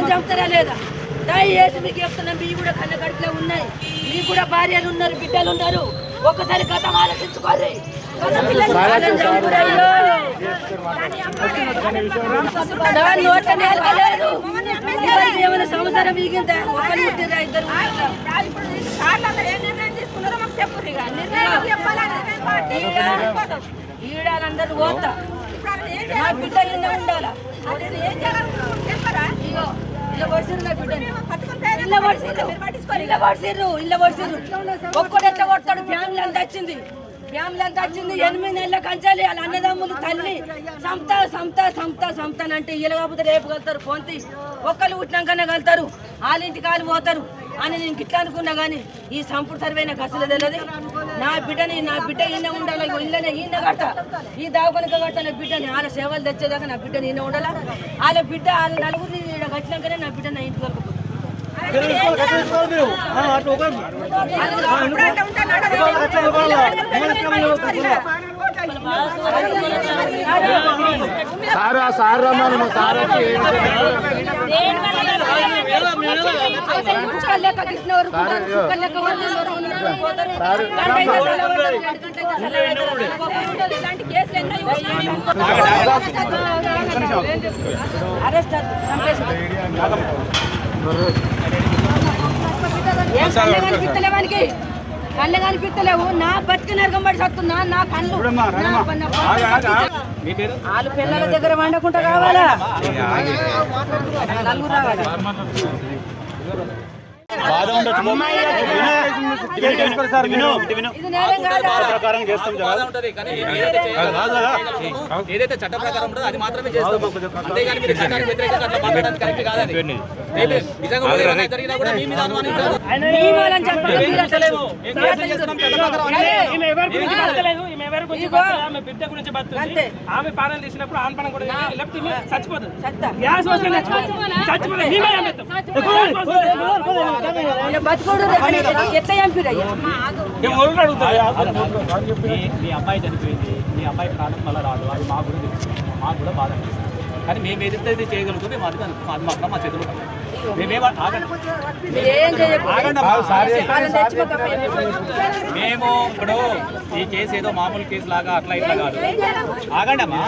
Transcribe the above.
చంపుతారా లేదా దయచేసి మీకు చెప్తున్నా, మీ కూడా కన్న కడుపులో ఉన్నాయి, మీకు కూడా భార్యలు ఉన్నారు, బిడ్డలు ఉన్నారు. ఒక్కసారి గతం ఆలోచించుకోర్రి. ఏమైనా సంవత్సరం మిగిందా? ఒకరు ముట్టిరా, ఇద్దరు ఈడాలందరూ పోతా. నా బిడ్డ ఇన్న ఉండాలా? ఒక్కడు ఎట్లా కొడతాడు? ఫ్యామిలీ అంతా వచ్చింది, 8 నెలల కంచాలి. వాళ్ళ అన్నదమ్ములు తల్లి సంతానంటే ఇలా కాకపోతే రేపు కలుతారు. పొంతి ఒక్కళ్ళు పుట్టినాకనే కలుతారు, వాళ్ళింటికి వాళ్ళు పోతారు అని నేను గిట్లా అనుకున్నా. కానీ ఈ సంపుడు సర్వే నాకు అసలు తెలియదు. నా బిడ్డ ఈయన ఉండాలి, ఇళ్ళనే ఈయన కట్ట, ఈ దావకొనక కట్ట నా బిడ్డని. వాళ్ళ సేవలు తెచ్చేదాకా నా బిడ్డని ఈయన ఉండాలా. వాళ్ళ నలుగురిని కట్టినాకనే నా బిడ్డ నా ఇంటికి వరకు. కళ్ళు కనిపిస్తలేవు. నా బతికి నరకం పడి చస్తున్నా. నా కళ్ళు వాళ్ళు పిల్లల దగ్గర వండకుండా కావాలా? నలుగురు రావాలి. ఏదైతే చట్ట ప్రకారం ఉంటుందో అది మాత్రమే చేస్తాం. అంతేగాని మీరు చట్టానికి వ్యతిరేకంగా అట్లా మాట్లాడడానికి కరెక్ట్ కాదని. నిజంగా జరిగినా కూడా మీ మీద అనుమానించారు. బిడ్డ గురించి బతుంది. ఆమె పాలన తీసినప్పుడు ఆమె పనం కూడా చచ్చిపోతుంది. మీ అమ్మాయి చనిపోయింది, మీ అమ్మాయి ప్రాణం వల్ల రాదు, అది మాకు కూడా తెలుసు, మాకు కూడా బాధ అనిపిస్తుంది. కానీ మేము ఏదైతే చేయగలుగుతుంది అది మాత్రం మా చేతులు. మేము ఇప్పుడు ఈ కేసు ఏదో మామూలు కేసు లాగా అట్లా ఇట్లా కాదు. ఆగండి అమ్మా.